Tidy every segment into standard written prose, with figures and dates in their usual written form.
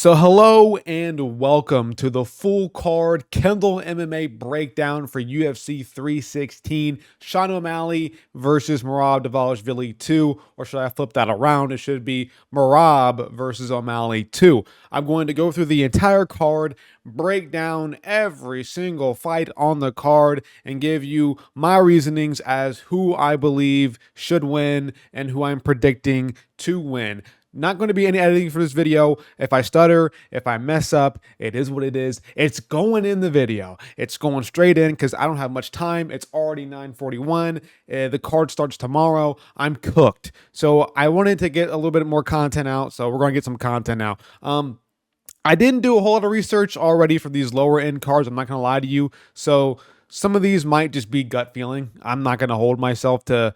So hello and welcome to the full card Kendall MMA breakdown for UFC 316. Sean O'Malley versus Merab Dvalishvili 2, or should I flip that around? It should be Merab versus O'Malley 2. I'm going to go through the entire card, break down every single fight on the card, and give you my reasonings as who I believe should win and who I'm predicting to win. Not going to be any editing for this video. If I stutter, if I mess up, it is what it is. It's going in the video. It's going straight in because I don't have much time. It's already 9:41. The card starts tomorrow. I'm cooked. So I wanted to get a little bit more content out. So we're going to get some content out. I didn't do a whole lot of research already for these lower end cards. I'm not going to lie to you. So some of these might just be gut feeling. I'm not going to hold myself to,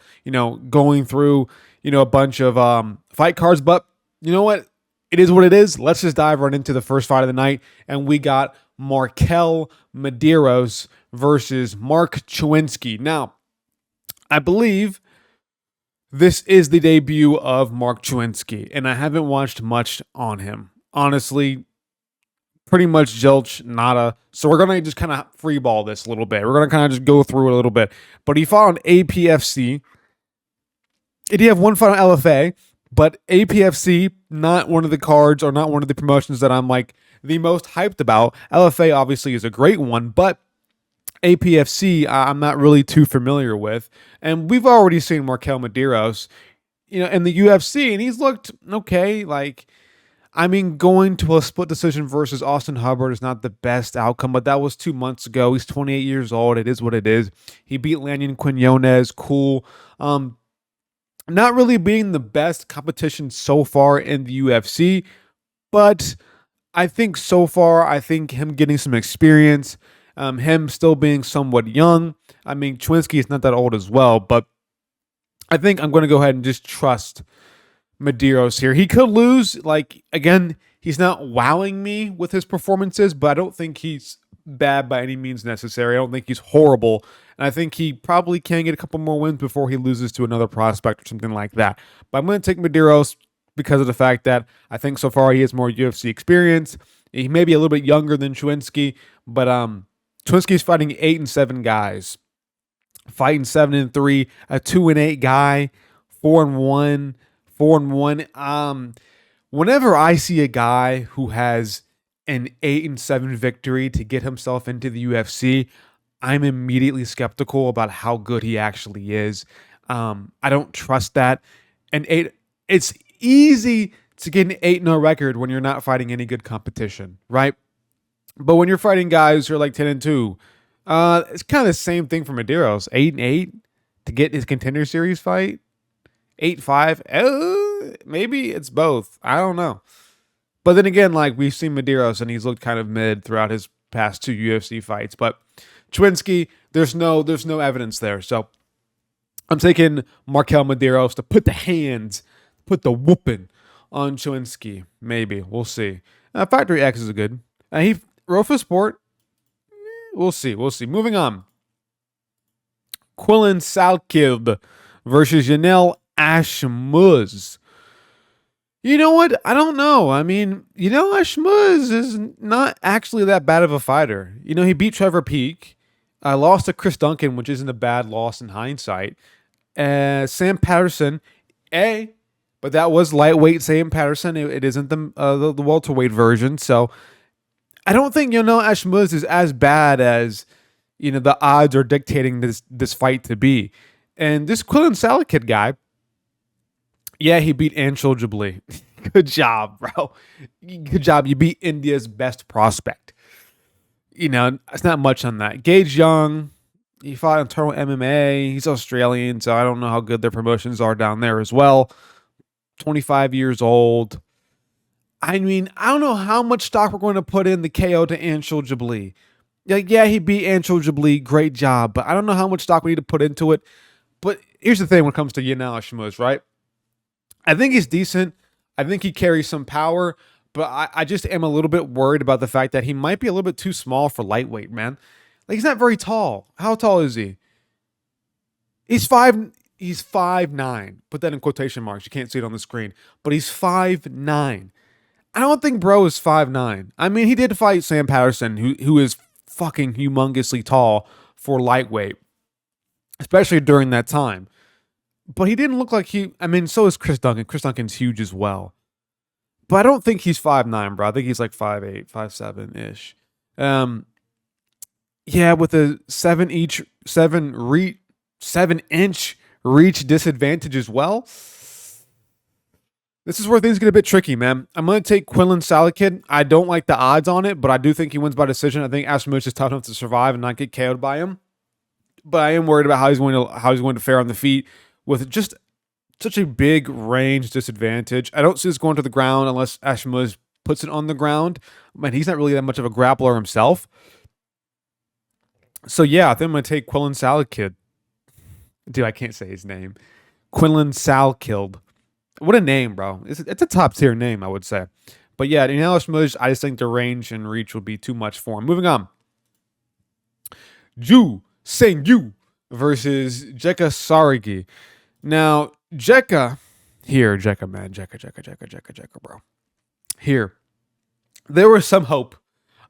going through, a bunch of fight cards. But you know what? It is what it is. Let's just dive right into the first fight of the night. And we got Markel Medeiros versus Mark Chewinski. Now, I believe this is the debut of Mark Chewinski, and I haven't watched much on him. Honestly, pretty much zilch, nada. So we're going to just kind of freeball this a little bit. We're going to kind of just go through it a little bit. But he fought on APFC. He did have one fight on LFA, but APFC, not one of the cards or not one of the promotions that I'm like the most hyped about. LFA obviously is a great one, but APFC I'm not really too familiar with. And we've already seen Markel Medeiros, in the UFC, and he's looked okay. Going to a split decision versus Austin Hubbard is not the best outcome, but that was 2 months ago. He's 28 years old. It is what it is. He beat Lanyon Quinones. Cool. Not really being the best competition so far in the UFC, but I think so far, him getting some experience, him still being somewhat young. Chewinski is not that old as well, but I think I'm going to go ahead and just trust Medeiros here. He could lose. Again, he's not wowing me with his performances, but I don't think he's bad by any means necessary. I don't think he's horrible. And I think he probably can get a couple more wins before he loses to another prospect or something like that. But I'm going to take Medeiros because of the fact that I think so far he has more UFC experience. He may be a little bit younger than Chewinski, but Chewinski's fighting 8-7 guys. Fighting 7-3, a 2-8 guy, 4-1, 4-1. Whenever I see a guy who has an 8-7 victory to get himself into the UFC, I'm immediately skeptical about how good he actually is. I don't trust that. It's easy to get an 8-0 record when you're not fighting any good competition, right? But when you're fighting guys who are like 10-2, it's kind of the same thing for Medeiros. 8-8 to get his Contender Series fight. 8-5. Maybe it's both. I don't know. But then again, we've seen Medeiros and he's looked kind of mid throughout his past 2 UFC fights. But Chewinski, there's no evidence there. So I'm taking Markel Medeiros to put the whooping on Chewinski. Maybe. We'll see. Factory X is good. Rofa Sport. We'll see. Moving on. Quillen Salkib versus Yanel Ashmuz. You know what? I don't know. Ashmuz is not actually that bad of a fighter. He beat Trevor Peek. Lost to Chris Duncan, which isn't a bad loss in hindsight. Sam Patterson, but that was lightweight Sam Patterson. It isn't the welterweight version. So I don't think Ashmuz is as bad as the odds are dictating this fight to be. And this Quillen Salakid guy, yeah, he beat Anshul Jabli. Good job, bro. Good job. You beat India's best prospect. It's not much on that. Gage Young, he fought in Toronto MMA. He's Australian, so I don't know how good their promotions are down there as well. 25 years old. I don't know how much stock we're going to put in the KO to Anshul Jabli. Yeah, he beat Anshul Jabli. Great job. But I don't know how much stock we need to put into it. But here's the thing when it comes to Yanel Ashmuz, right? I think he's decent. I think he carries some power. But I just am a little bit worried about the fact that he might be a little bit too small for lightweight, man. He's not very tall. How tall is he? He's 5'9". Put that in quotation marks. You can't see it on the screen. But he's 5'9". I don't think bro is 5'9". I mean, he did fight Sam Patterson, who is fucking humongously tall for lightweight, especially during that time. But he didn't look like he. I mean, so is Chris Duncan. Chris Duncan's huge as well. But I don't think he's 5'9", bro. I think he's like 5'8", 5'7" ish. Um, yeah, with a 7-inch reach disadvantage as well. This is where things get a bit tricky, man. I'm going to take Quinlan Salakid. I don't like the odds on it, but I do think he wins by decision. I think Ashmush is tough enough to survive and not get KO'd by him. But I am worried about how he's going to fare on the feet with just such a big range disadvantage. I don't see this going to the ground unless Ashmush puts it on the ground. Man, he's not really that much of a grappler himself. So yeah, I think I'm going to take Quinlan Salakid. Dude, I can't say his name. Quinlan Salakid. What a name, bro. It's a top tier name, I would say. But yeah, in Alice Mudge, I just think the range and reach would be too much for him. Moving on. Ju Seng-yu versus Jekka Saragi. Now, Jekka, man. Jekka, bro. Here. There was some hope.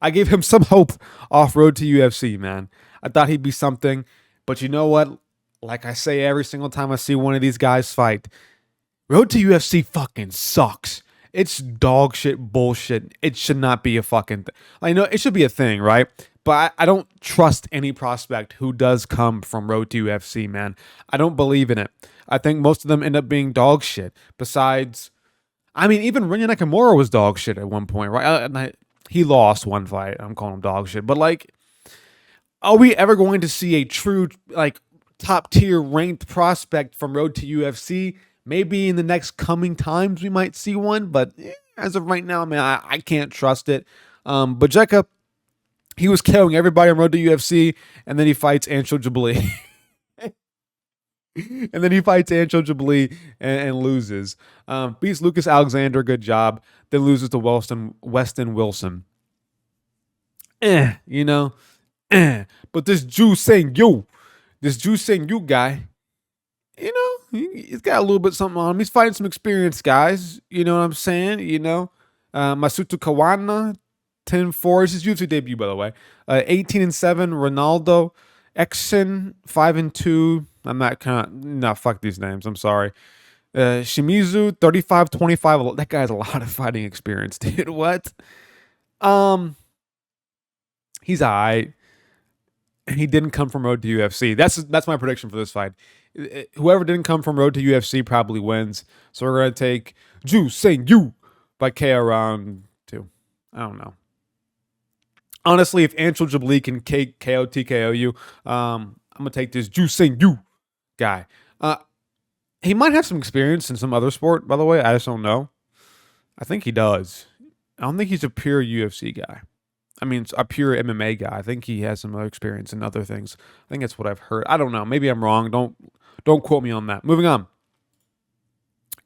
I gave him some hope off road to UFC, man. I thought he'd be something. But you know what? Like I say every single time I see one of these guys fight, road to UFC fucking sucks. It's dog shit bullshit. It should not be a fucking thing. I know it should be a thing, right? But I don't trust any prospect who does come from road to UFC, man. I don't believe in it. I think most of them end up being dog shit. Besides, I mean, even Rinya Nakamura was dog shit at one point, right? He lost one fight. I'm calling him dog shit. But like, are we ever going to see a true, like, top tier ranked prospect from road to UFC? Maybe in the next coming times we might see one, but as of right now, man, I can't trust it. But Jekka, he was KOing everybody on road to UFC, and then he fights Anshul Jabali. and loses. Beats Lucas Alexander, good job. Then loses to Weston Wilson. You know. But this Ju Seng-yu guy, you know, he's got a little bit something on him. He's fighting some experienced guys. You know what I'm saying? You know, Masuto Kawana, 10-4. It's his UFC debut, by the way. 18-7. Ronaldo Exen, 5-2. I'm not fuck these names. I'm sorry. Shimizu, 35-25. That guy has a lot of fighting experience, dude. What? He's alright. He didn't come from road to UFC. That's my prediction for this fight. Whoever didn't come from road to UFC probably wins. So we're gonna take Ju Seng-yu by KO round 2. I don't know. Honestly, if Anshul Jabali can KO TKO you, I'm gonna take this Ju Seng-yu guy. He might have some experience in some other sport, by the way. I just don't know. I think he does. I don't think he's a pure UFC guy. I mean, a pure MMA guy. I think he has some other experience in other things. I think that's what I've heard. I don't know. Maybe I'm wrong. Don't quote me on that. Moving on.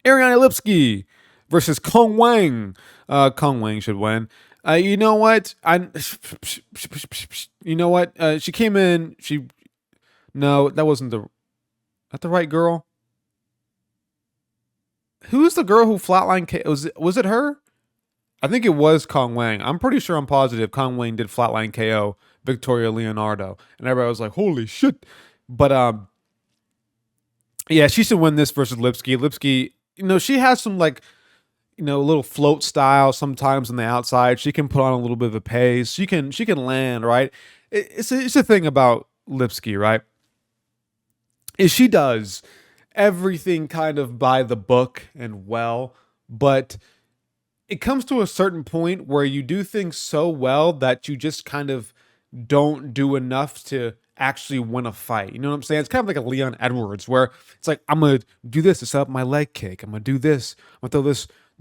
Ariane Lipski versus Kong Wang. Kong Wang should win. You know what? She came in. No, that wasn't the right girl. Who's the girl who flatlined? Was it her? I think it was Kong Wang. I'm pretty sure, I'm positive Kong Wang did flatline KO Victoria Leonardo. And everybody was like, holy shit. But yeah, she should win this versus Lipski. Lipski, she has some little float style sometimes on the outside. She can put on a little bit of a pace. She can land, right? It's a thing about Lipski, right? Is she does everything kind of by the book and well, but it comes to a certain point where you do things so well that you just kind of don't do enough to actually win a fight. You know what I'm saying? It's kind of like a Leon Edwards where it's like, I'm going to do this to set up my leg kick. I'm going to do this. I'm going to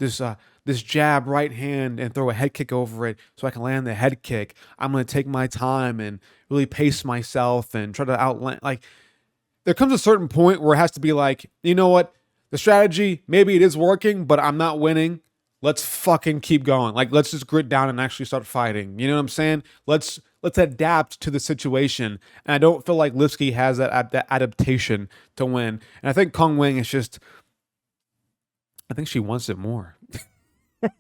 throw this jab right hand and throw a head kick over it so I can land the head kick. I'm going to take my time and really pace myself and try to outland. Like, there comes a certain point where it has to be like, you know what? The strategy, maybe it is working, but I'm not winning. Let's fucking keep going. Like, let's just grit down and actually start fighting. You know what I'm saying? Let's adapt to the situation. And I don't feel like Lipski has that adaptation to win. And I think Kong Wang is just, I think she wants it more.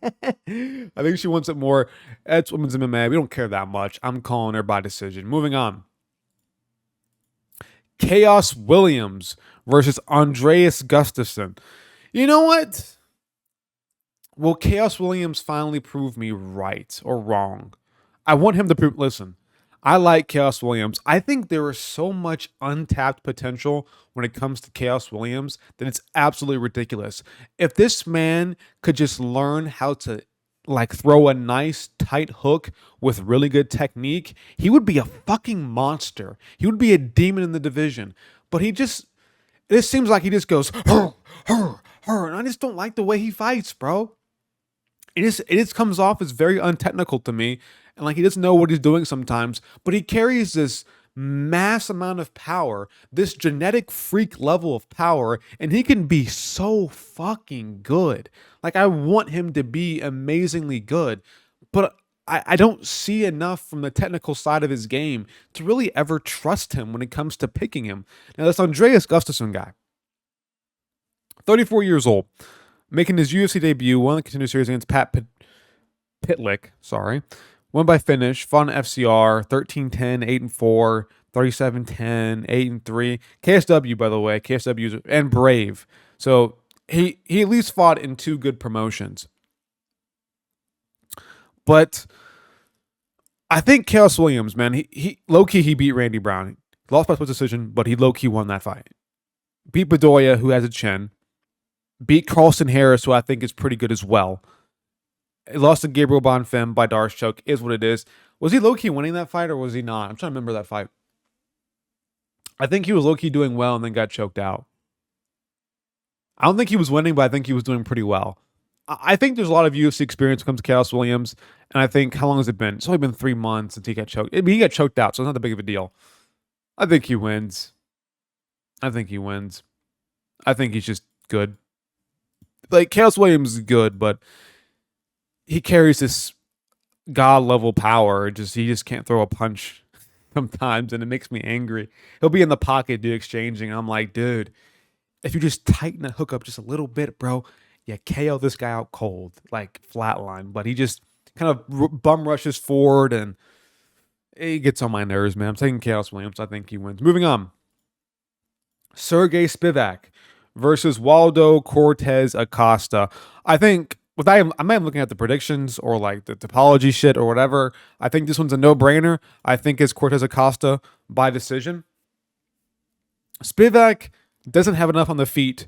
I think she wants it more. It's women's MMA. We don't care that much. I'm calling her by decision. Moving on. Chaos Williams versus Andreas Gustafsson. You know what? Will Chaos Williams finally prove me right or wrong? I want him to prove. Listen, I like Chaos Williams. I think there is so much untapped potential when it comes to Chaos Williams that it's absolutely ridiculous. If this man could just learn how to like throw a nice tight hook with really good technique, he would be a fucking monster. He would be a demon in the division. But it seems like he just goes, hur, hur, hur, and I just don't like the way he fights, bro. It just comes off as very untechnical to me, and like he doesn't know what he's doing sometimes. But he carries this mass amount of power, this genetic freak level of power, and he can be so fucking good. Like I want him to be amazingly good, but I don't see enough from the technical side of his game to really ever trust him when it comes to picking him. Now this Andreas Gustafsson guy, 34 years old, making his UFC debut, won the Contender Series against Pitlick. Sorry. Won by finish. Fun FCR. 13-10, 8-4, 37-10, 8-3. KSW, by the way. KSW and Brave. So he at least fought in two good promotions. But I think Chaos Williams, man, he low-key he beat Randy Brown. He lost by split decision, but he low-key won that fight. Beat Bedoya, who has a chin. Beat Carlson Harris, who I think is pretty good as well. He lost to Gabriel Bonfim by Darce choke, is what it is. Was he low-key winning that fight or was he not? I'm trying to remember that fight. I think he was low-key doing well and then got choked out. I don't think he was winning, but I think he was doing pretty well. I think there's a lot of UFC experience when it comes to Chaos Williams, and I think, how long has it been? It's only been 3 months since he got choked. I mean, he got choked out, so it's not that big of a deal. I think he wins. I think he's just good. Like, Chaos Williams is good, but he carries this god level power. He just can't throw a punch sometimes, and it makes me angry. He'll be in the pocket, dude, exchanging. And I'm like, dude, if you just tighten the hook up just a little bit, bro, you KO this guy out cold, like flatline. But he just kind of bum rushes forward, and he gets on my nerves, man. I'm taking Chaos Williams. I think he wins. Moving on. Sergey Spivak versus Waldo Cortez Acosta. I think I'm not even looking at the predictions or like the topology shit or whatever. I think this one's a no-brainer. I think it's Cortez Acosta by decision. Spivak doesn't have enough on the feet,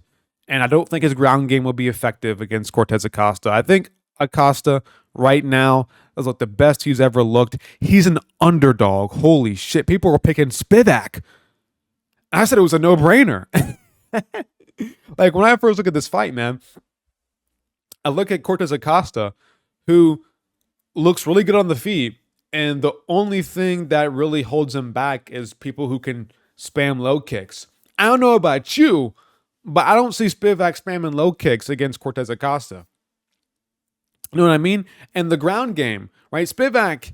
and I don't think his ground game will be effective against Cortez Acosta. I think Acosta right now is like the best he's ever looked. He's an underdog. Holy shit. People were picking Spivak. I said it was a no-brainer. Like, when I first look at this fight, man, I look at Cortez Acosta, who looks really good on the feet, and the only thing that really holds him back is people who can spam low kicks. I don't know about you, but I don't see Spivak spamming low kicks against Cortez Acosta. You know what I mean? And the ground game, right? Spivak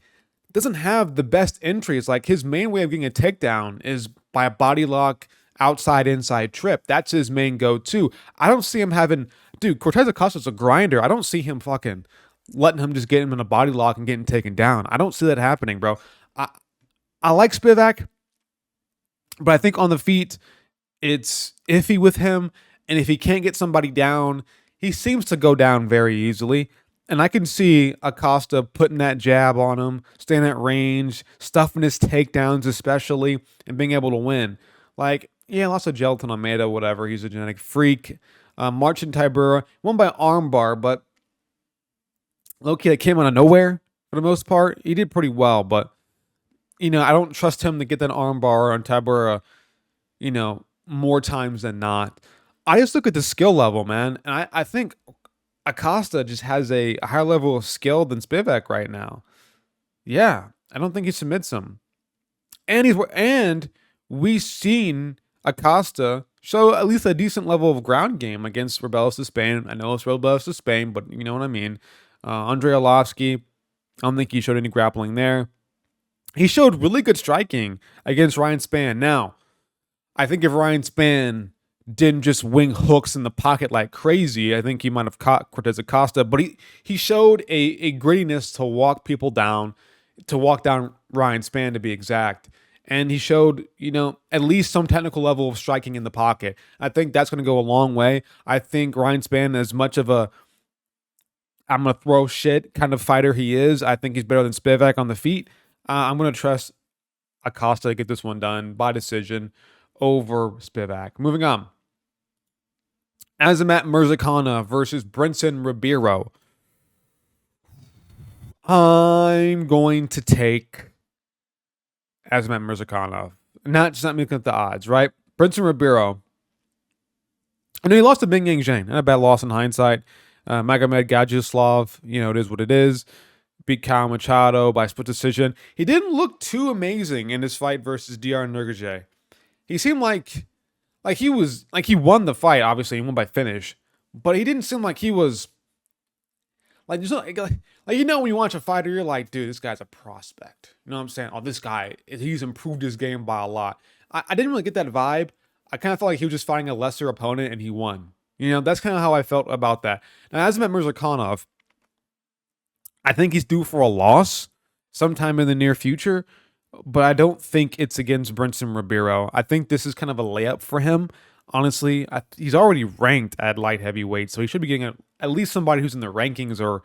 doesn't have the best entries. Like, his main way of getting a takedown is by a body lock, outside inside trip. That's his main go-to. I don't see him having, dude, Cortez Acosta's a grinder. I don't see him fucking letting him just get him in a body lock and getting taken down. I don't see that happening, bro. I like Spivak, but I think on the feet, it's iffy with him. And if he can't get somebody down, he seems to go down very easily. And I can see Acosta putting that jab on him, staying at range, stuffing his takedowns especially, and being able to win. Like, yeah, lots of gelatin on Maeda, whatever. He's a genetic freak. Marcin Tybura won by armbar, but low-key, that came out of nowhere for the most part. He did pretty well, but, I don't trust him to get that armbar on Tybura, more times than not. I just look at the skill level, man, and I think Acosta just has a higher level of skill than Spivak right now. Yeah, I don't think he submits him. And we've seen Acosta show at least a decent level of ground game against Rebeldes de Spain. I know it's Rebeldes de Spain, but you know what I mean. Andrei Arlovsky, I don't think he showed any grappling there. He showed really good striking against Ryan Spann. Now, I think if Ryan Spann didn't just wing hooks in the pocket like crazy. I think he might have caught Cortez Acosta, but he showed a grittiness to walk people down, to walk down Ryan Spann to be exact. And he showed, at least some technical level of striking in the pocket. I think that's going to go a long way. I think Ryan Spann, as much of a I'm going to throw shit kind of fighter he is, I think he's better than Spivak on the feet. I'm going to trust Acosta to get this one done by decision over Spivak. Moving on. Azamat Murzakanov versus Brinson Ribeiro. I'm going to take Azamat Murzakanov. Not looking at the odds, right? Brinson Ribeiro. I know he lost to Bing Yang Zhang. Not a bad loss in hindsight. Magomed Gajislav, it is what it is. Beat Kyle Machado by split decision. He didn't look too amazing in his fight versus DR Nurgaje. He seemed like he won the fight. Obviously, he won by finish, but he didn't seem like he was like when you watch a fighter, you're like, dude, this guy's a prospect. You know what I'm saying? Oh, this guy, he's improved his game by a lot. I didn't really get that vibe. I kind of felt like he was just fighting a lesser opponent and he won. That's kind of how I felt about that. Now, Azamat Murzakanov, I think he's due for a loss sometime in the near future, but I don't think it's against Brinson Ribeiro. I think this is kind of a layup for him. Honestly, he's already ranked at light heavyweight, so he should be getting at least somebody who's in the rankings or,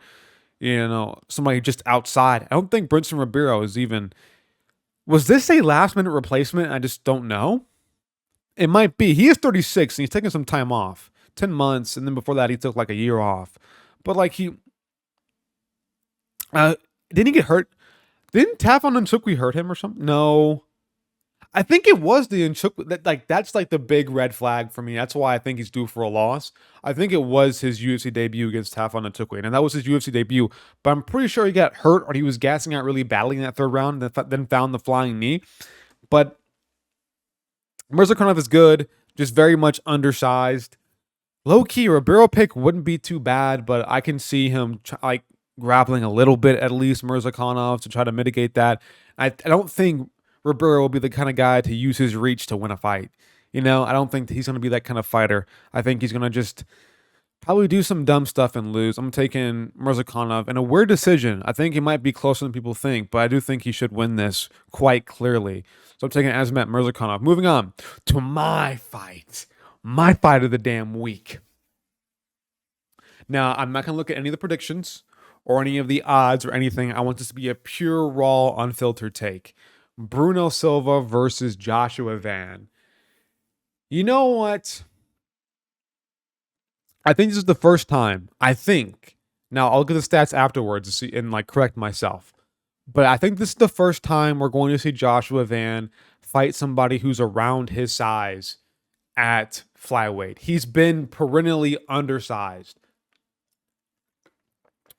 somebody just outside. I don't think Brinson Ribeiro is even... Was this a last-minute replacement? I just don't know. It might be. He is 36, and he's taking some time off. 10 months, and then before that, he took like a year off. But like didn't he get hurt? Didn't Tafon Nchukwi hurt him or something? No. I think it was the Nchukwi. That's like the big red flag for me. That's why I think he's due for a loss. I think it was his UFC debut against Tafon Nchukwi, and that was his UFC debut. But I'm pretty sure he got hurt or he was gassing out really badly in that third round, then found the flying knee. But Murzakanov is good, just very much undersized. Low-key, Ribeiro pick wouldn't be too bad, but I can see him grappling a little bit, at least Murzakanov, to try to mitigate that. I don't think Ribeiro will be the kind of guy to use his reach to win a fight. I don't think he's going to be that kind of fighter. I think he's going to just probably do some dumb stuff and lose. I'm taking Murzakanov in a weird decision. I think he might be closer than people think, but I do think he should win this quite clearly. So I'm taking Azamat Murzakanov. Moving on to my fight. My fight of the damn week. Now, I'm not going to look at any of the predictions or any of the odds or anything. I want this to be a pure, raw, unfiltered take. Bruno Silva versus Joshua Van. You know what? I think this is the first time. Now, I'll look at the stats afterwards to see and correct myself. But I think this is the first time we're going to see Joshua Van fight somebody who's around his size at flyweight. He's been perennially undersized.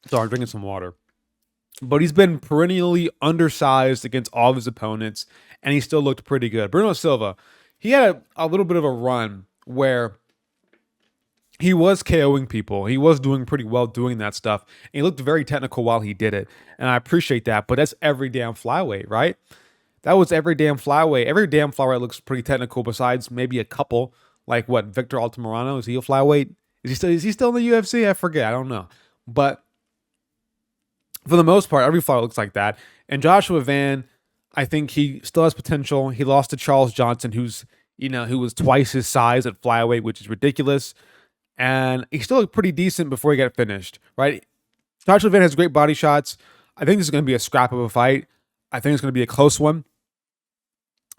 Sorry, I'm drinking some water. But he's been perennially undersized against all of his opponents, and he still looked pretty good. Bruno Silva, he had a little bit of a run where he was KOing people. He was doing pretty well doing that stuff. And he looked very technical while he did it. And I appreciate that. But that's every damn flyweight, right? That was every damn flyweight. Every damn flyweight looks pretty technical besides maybe a couple. Like what, Victor Altamirano? Is he a flyweight? Is he still in the UFC? I forget. I don't know. But for the most part, every fight looks like that. And Joshua Van, I think he still has potential. He lost to Charles Johnson, who was twice his size at flyweight, which is ridiculous. And he still looked pretty decent before he got finished, right? Joshua Van has great body shots. I think this is going to be a scrap of a fight. I think it's going to be a close one.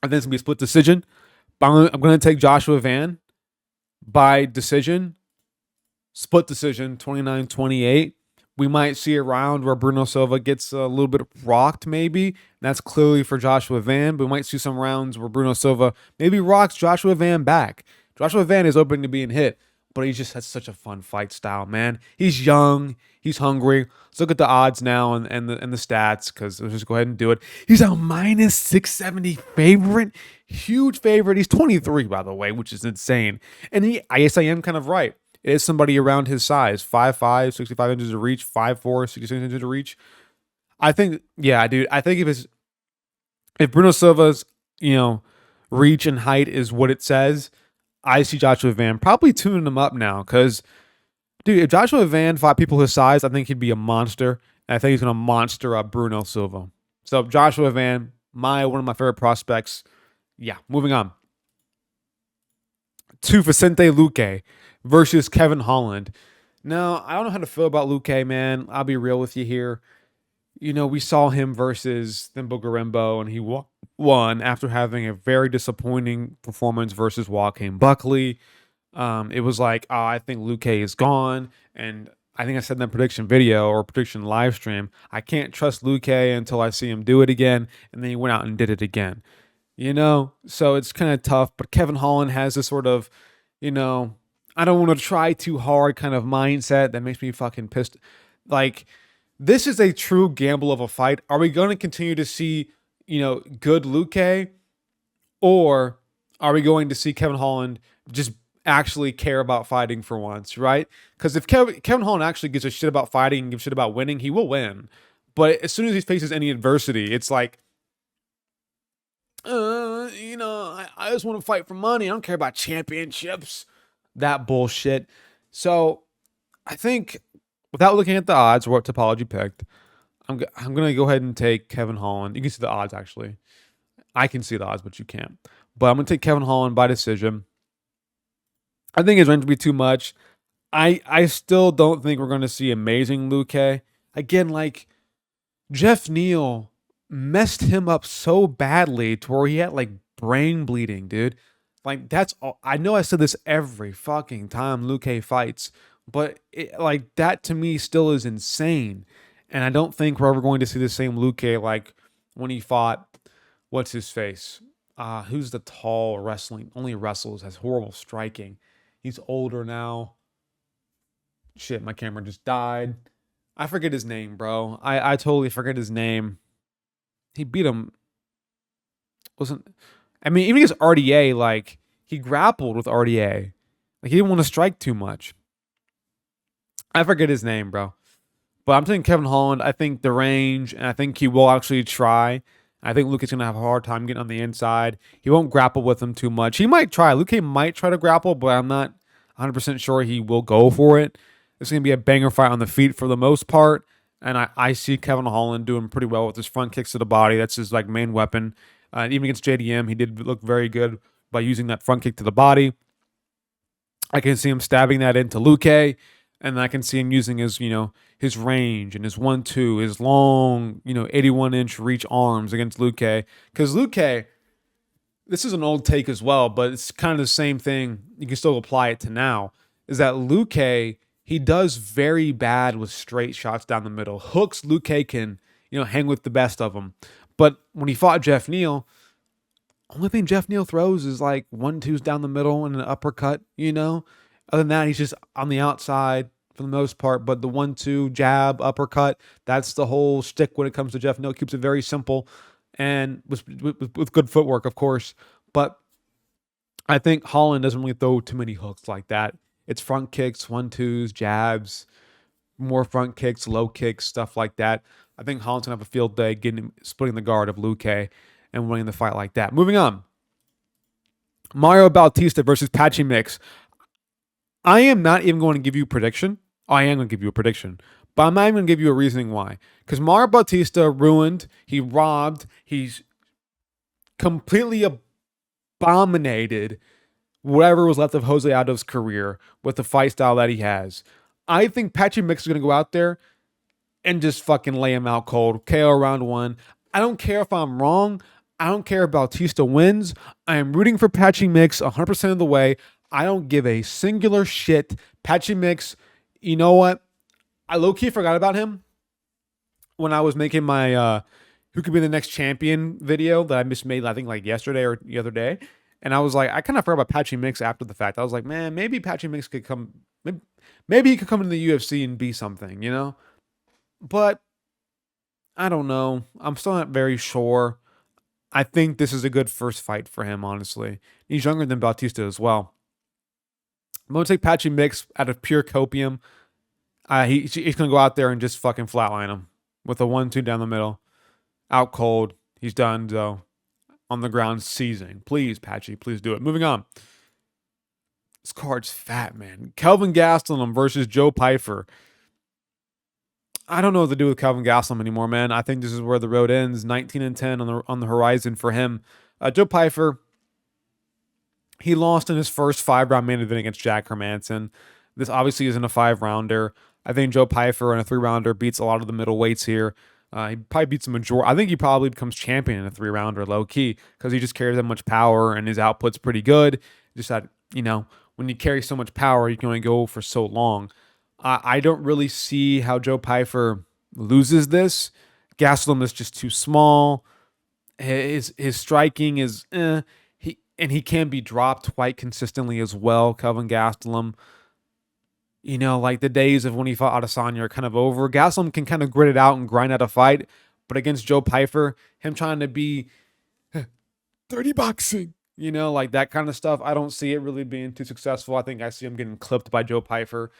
I think it's going to be a split decision. But I'm going to take Joshua Van by decision. Split decision, 29-28. We might see a round where Bruno Silva gets a little bit rocked, maybe. And that's clearly for Joshua Van. But we might see some rounds where Bruno Silva maybe rocks Joshua Van back. Joshua Van is open to being hit, but he just has such a fun fight style, man. He's young. He's hungry. Let's look at the odds now and the stats, because let's just go ahead and do it. He's a minus 670 favorite. Huge favorite. He's 23, by the way, which is insane. And I guess I am kind of right. It is somebody around his size. 5'5", 65 inches of reach. 5'4", 66 inches of reach. I think, yeah, dude. I think if Bruno Silva's, reach and height is what it says, I see Joshua Van probably tuning him up now because, dude, if Joshua Van fought people his size, I think he'd be a monster. And I think he's going to monster up Bruno Silva. So Joshua Van, one of my favorite prospects. Yeah, moving on to Vicente Luque versus Kevin Holland. Now, I don't know how to feel about Luque, man. I'll be real with you here. We saw him versus Thimble Garimbo, and he won after having a very disappointing performance versus Joaquin Buckley. It was like, oh, I think Luque is gone, and I think I said in that prediction video or prediction live stream, I can't trust Luque until I see him do it again, and then he went out and did it again. So it's kind of tough, but Kevin Holland has this sort of, I don't want to try too hard kind of mindset that makes me fucking pissed. Like, this is a true gamble of a fight. Are we going to continue to see, good Luque, or are we going to see Kevin Holland just actually care about fighting for once, right? Because if Kevin Holland actually gives a shit about fighting and gives a shit about winning, he will win. But as soon as he faces any adversity, it's like, I just want to fight for money. I don't care about championships. That bullshit. So I think without looking at the odds or what topology picked, I'm going to go ahead and take Kevin Holland. You can see the odds, actually. I can see the odds, but you can't. But I'm going to take Kevin Holland by decision. I think his range would be too much. I still don't think we're going to see amazing Luque. Again, like, Jeff Neal messed him up so badly to where he had, like, brain bleeding, dude. Like, that's all. I know I said this every fucking time Luque fights, but that to me still is insane. And I don't think we're ever going to see the same Luque like when he fought, what's his face? Who's the tall wrestling? Only wrestles, has horrible striking. He's older now. Shit, my camera just died. I forget his name, bro. I totally forget his name. He beat him. Even against RDA, like, he grappled with RDA. Like, he didn't want to strike too much. I forget his name, bro. But I'm taking Kevin Holland. I think the range, and I think he will actually try. I think Luque's going to have a hard time getting on the inside. He won't grapple with him too much. He might try. Luque might try to grapple, but I'm not 100% sure he will go for it. It's going to be a banger fight on the feet for the most part. And I see Kevin Holland doing pretty well with his front kicks to the body. That's his main weapon. Even against JDM, he did look very good by using that front kick to the body. I can see him stabbing that into Luque, and I can see him using his, his range and his 1-2, his long, 81-inch reach arms against Luque. Because Luque, this is an old take as well, but it's kind of the same thing. You can still apply it to now. Is that Luque, he does very bad with straight shots down the middle. Hooks, Luque can, hang with the best of them. But when he fought Jeff Neal, only thing Jeff Neal throws is like 1-2s down the middle and an uppercut, Other than that, he's just on the outside for the most part. But the 1-2 jab, uppercut, that's the whole shtick when it comes to Jeff Neal. Keeps it very simple and with good footwork, of course. But I think Holland doesn't really throw too many hooks like that. It's front kicks, 1-2s, jabs, more front kicks, low kicks, stuff like that. I think Holland's going to have a field day splitting the guard of Luque and winning the fight like that. Moving on. Mario Bautista versus Patchy Mix. I am not even going to give you a prediction. I am going to give you a prediction. But I'm not even going to give you a reasoning why. Because Mario Bautista ruined, he robbed, he's completely abominated whatever was left of Jose Aldo's career with the fight style that he has. I think Patchy Mix is going to go out there and just fucking lay him out cold. KO round 1. I don't care if I'm wrong. I don't care if Bautista wins. I am rooting for Patchy Mix 100% of the way. I don't give a singular shit. Patchy Mix, you know what? I low-key forgot about him when I was making my who could be the next champion video that I just made, I think, like yesterday or the other day. And I was like, I kind of forgot about Patchy Mix after the fact. I was like, man, maybe Patchy Mix could come. Maybe he could come into the UFC and be something, But I don't know. I'm still not very sure. I think this is a good first fight for him, honestly. He's younger than Bautista as well. I'm going to take Patchy Mix out of pure copium. He's going to go out there and just fucking flatline him with a 1-2 down the middle. Out cold. He's done, though. On the ground, seizing. Please, Patchy, please do it. Moving on. This card's fat, man. Kelvin Gastelum versus Joe Pyfer. I don't know what to do with Kelvin Gastelum anymore, man. I think this is where the road ends. 19-10 on the horizon for him. Joe Pyfer, he lost in his first 5-round main event against Jack Hermanson. This obviously isn't a 5-rounder. I think Joe Pyfer in a 3-rounder beats a lot of the middleweights here. He probably beats the majority. I think he probably becomes champion in a 3-rounder, low key, because he just carries that much power and his output's pretty good. Just that, when you carry so much power, you can only go for so long. I don't really see how Joe Pyfer loses this. Gastelum is just too small. His striking is he can be dropped quite consistently as well. Kelvin Gastelum, like the days of when he fought Adesanya are kind of over. Gastelum can kind of grit it out and grind out a fight, but against Joe Pyfer, him trying to be dirty boxing, like that kind of stuff, I don't see it really being too successful. I think I see him getting clipped by Joe Pyfer.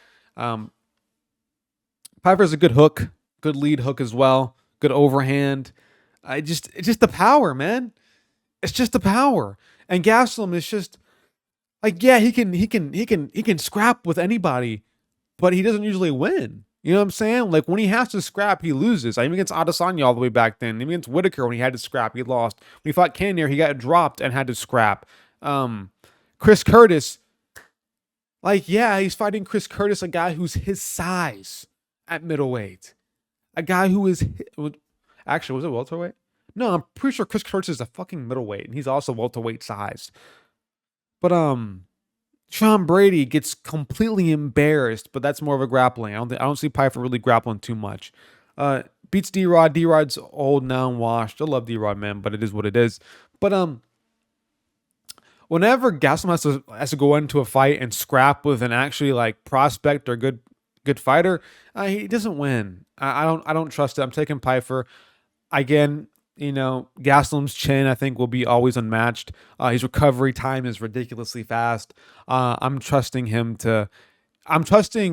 Piper's a good hook, good lead hook as well, good overhand. It's just the power, man. It's just the power. And Gastelum is just like, yeah, he can scrap with anybody, but he doesn't usually win. You know what I'm saying? Like when he has to scrap, he loses. Even against Adesanya all the way back then. Even against Whitaker when he had to scrap, he lost. When he fought Cannonier, he got dropped and had to scrap. Chris Curtis, he's fighting Chris Curtis, a guy who's his size at middleweight. A guy who is... Actually, was it welterweight? No, I'm pretty sure Chris Curtis is a fucking middleweight, and he's also welterweight sized. But Sean Brady gets completely embarrassed, but that's more of a grappling. I don't see Pyfer really grappling too much. Beats D-Rod. D-Rod's old now and washed. I love D-Rod, man, but it is what it is. But whenever Gastelum has to go into a fight and scrap with an actually prospect or good fighter, he doesn't win. I don't trust it. I'm taking Pyfer. Again, Gastelum's chin, I think, will be always unmatched. His recovery time is ridiculously fast. I'm trusting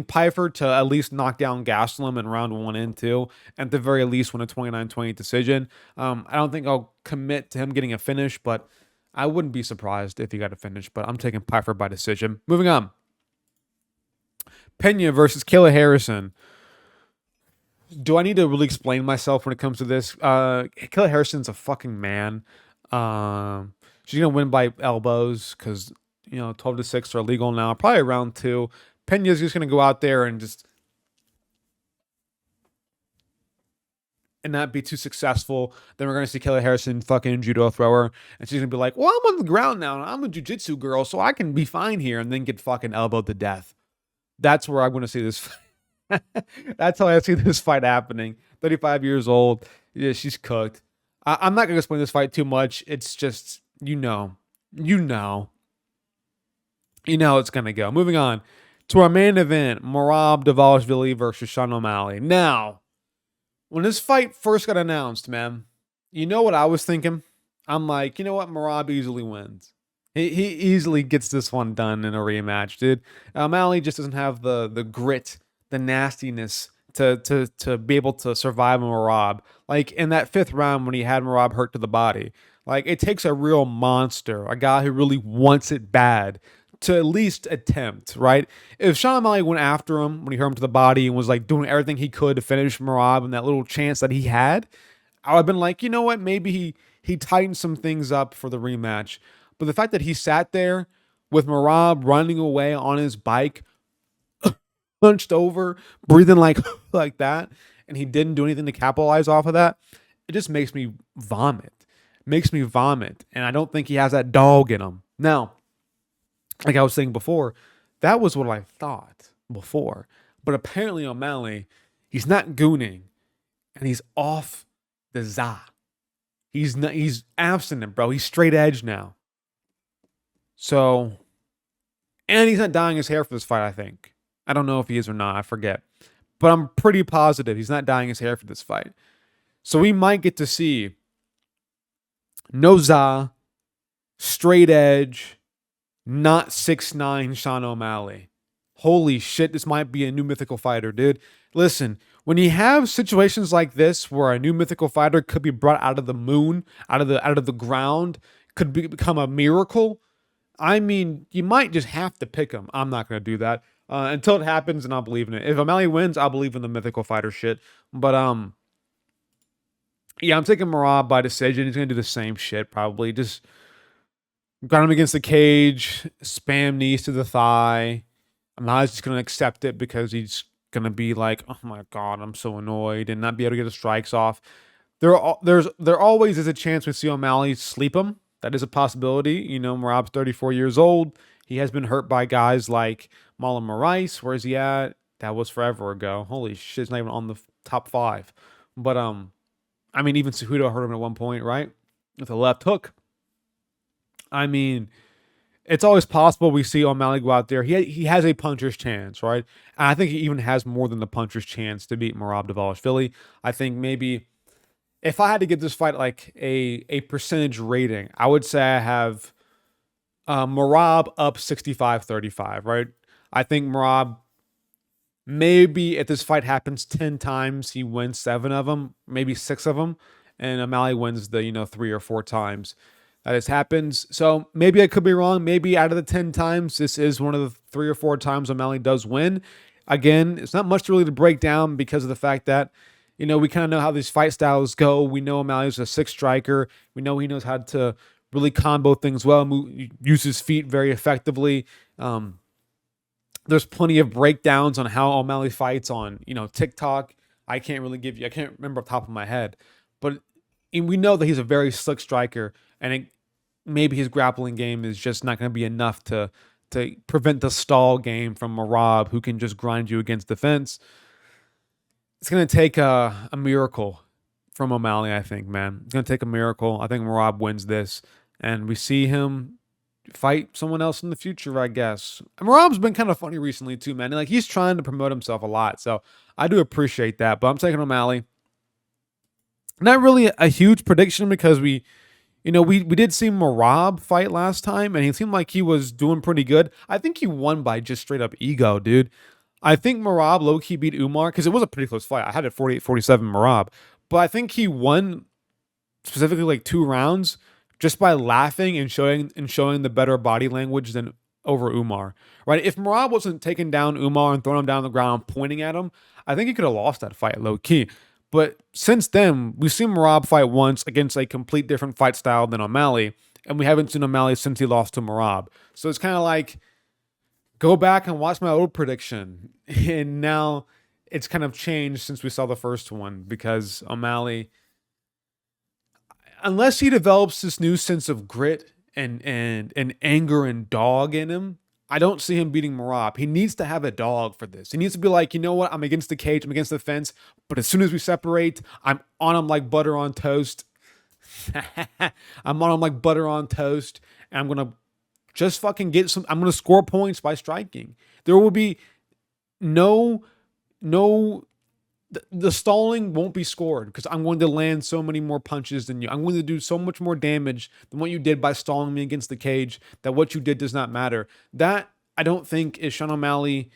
Pyfer to at least knock down Gastelum in round 1 and 2, and at the very least win a 29-20 decision. I don't think I'll commit to him getting a finish, but I wouldn't be surprised if he got a finish. But I'm taking Pyfer by decision. Moving on. Pena versus Kayla Harrison. Do I need to really explain myself when it comes to this? Kayla Harrison's a fucking man. She's going to win by elbows because, 12-6 are illegal now. Probably round 2. Pena's just going to go out there and not be too successful. Then we're going to see Kayla Harrison fucking judo thrower. And she's going to be like, well, I'm on the ground now. And I'm a jiu-jitsu girl, so I can be fine here. And then get fucking elbowed to death. That's where I'm going to see this. That's how I see this fight happening. 35 years old. Yeah, she's cooked. I'm not going to explain this fight too much. It's just, it's going to go. Moving on to our main event, Merab Dvalishvili versus Sean O'Malley. Now, when this fight first got announced, man, you know what I was thinking? I'm like, you know what? Merab easily wins. He easily gets this one done in a rematch, dude. O'Malley just doesn't have the grit, the nastiness to be able to survive Merab. Like in that 5th round when he had Merab hurt to the body. Like it takes a real monster, a guy who really wants it bad, to at least attempt, right? If Sean O'Malley went after him when he hurt him to the body and was like doing everything he could to finish Merab and that little chance that he had, I would have been like, you know what? Maybe he tightened some things up for the rematch. But the fact that he sat there with Merab running away on his bike, hunched over, breathing like that, and he didn't do anything to capitalize off of that, it just makes me vomit. And I don't think he has that dog in him. Now, like I was saying before, that was what I thought before. But apparently O'Malley, he's not gooning, and he's off the za. He's abstinent, bro. He's straight edge now. So, and he's not dyeing his hair for this fight, I think. I don't know if he is or not. I forget. But I'm pretty positive he's not dyeing his hair for this fight. So we might get to see no za, straight edge, not 6'9" Sean O'Malley. Holy shit, this might be a new mythical fighter, dude. Listen, when you have situations like this where a new mythical fighter could be brought out of the moon, out of the ground, become a miracle, I mean, you might just have to pick him. I'm not going to do that until it happens, and I'll believe in it. If O'Malley wins, I'll believe in the mythical fighter shit. But yeah, I'm taking Marab by decision. He's going to do the same shit probably. Just ground him against the cage, spam knees to the thigh. I'm not just going to accept it because he's going to be like, oh my god, I'm so annoyed, and not be able to get his strikes off. There always is a chance we see O'Malley sleep him. That is a possibility. You know, Marab's 34 years old. He has been hurt by guys like Marlon Moraes. Where's he at? That was forever ago. Holy shit, he's not even on the top five. But I mean, even Cejudo hurt him at one point, right? With a left hook. I mean, it's always possible we see O'Malley go out there. He has a puncher's chance, right? And I think he even has more than the puncher's chance to beat Merab Dvalishvili. I think maybe if I had to give this fight like a percentage rating, I would say I have Merab up 65-35, right? I think Merab, maybe if this fight happens 10 times, he wins 7 of them, maybe 6 of them, and O'Malley wins the, 3 or 4 times that this happens. So maybe I could be wrong. Maybe out of the 10 times, this is one of the 3 or 4 times O'Malley does win. Again, it's not much really to break down because of the fact that, we kind of know how these fight styles go. We know O'Malley's a 6 striker. We know he knows how to really combo things well, use his feet very effectively. There's plenty of breakdowns on how O'Malley fights on, TikTok. I can't remember off the top of my head, but we know that he's a very slick striker, and maybe his grappling game is just not going to be enough to prevent the stall game from Merab, who can just grind you against the fence. It's going to take a miracle from O'Malley, I think, man. It's going to take a miracle. I think Merab wins this, and we see him fight someone else in the future, I guess. And Merab's been kind of funny recently, too, man. Like, he's trying to promote himself a lot, so I do appreciate that. But I'm taking O'Malley. Not really a huge prediction because we did see Merab fight last time, and he seemed like he was doing pretty good. I think he won by just straight up ego, dude. I think Merab low-key beat Umar because it was a pretty close fight. I had it 48-47 Merab. But I think he won specifically like 2 rounds just by laughing and showing the better body language than over Umar. Right? If Merab wasn't taking down Umar and throwing him down on the ground, pointing at him, I think he could have lost that fight low-key. But since then, we've seen Merab fight once against a complete different fight style than O'Malley, and we haven't seen O'Malley since he lost to Merab. So it's kind of like, go back and watch my old prediction. And now it's kind of changed since we saw the first one because O'Malley, unless he develops this new sense of grit and anger and dog in him, I don't see him beating Merab. He needs to have a dog for this. He needs to be like, you know what? I'm against the cage. I'm against the fence. But as soon as we separate, I'm on him like butter on toast. I'm on him like butter on toast. And I'm going to just fucking I'm going to score points by striking. There will be no, the stalling won't be scored because I'm going to land so many more punches than you. I'm going to do so much more damage than what you did by stalling me against the cage, that what you did does not matter. That, I don't think, is Sean O'Malley.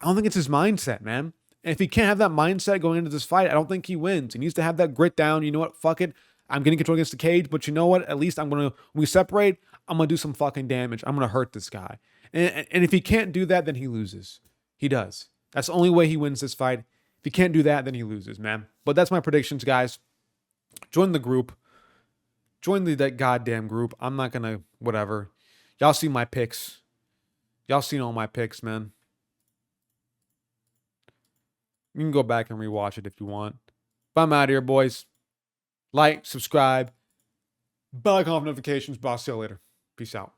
I don't think it's his mindset, man. And if he can't have that mindset going into this fight, I don't think he wins. He needs to have that grit down. You know what? Fuck it. I'm getting control against the cage, but you know what? At least when we separate, I'm going to do some fucking damage. I'm going to hurt this guy. And if he can't do that, then he loses. He does. That's the only way he wins this fight. If he can't do that, then he loses, man. But that's my predictions, guys. Join the group. Join that goddamn group. I'm not going to, whatever. Y'all see my picks. Y'all seen all my picks, man. You can go back and rewatch it if you want. But I'm out of here, boys. Like, subscribe, bell icon notifications. Boss, see you later. Peace out.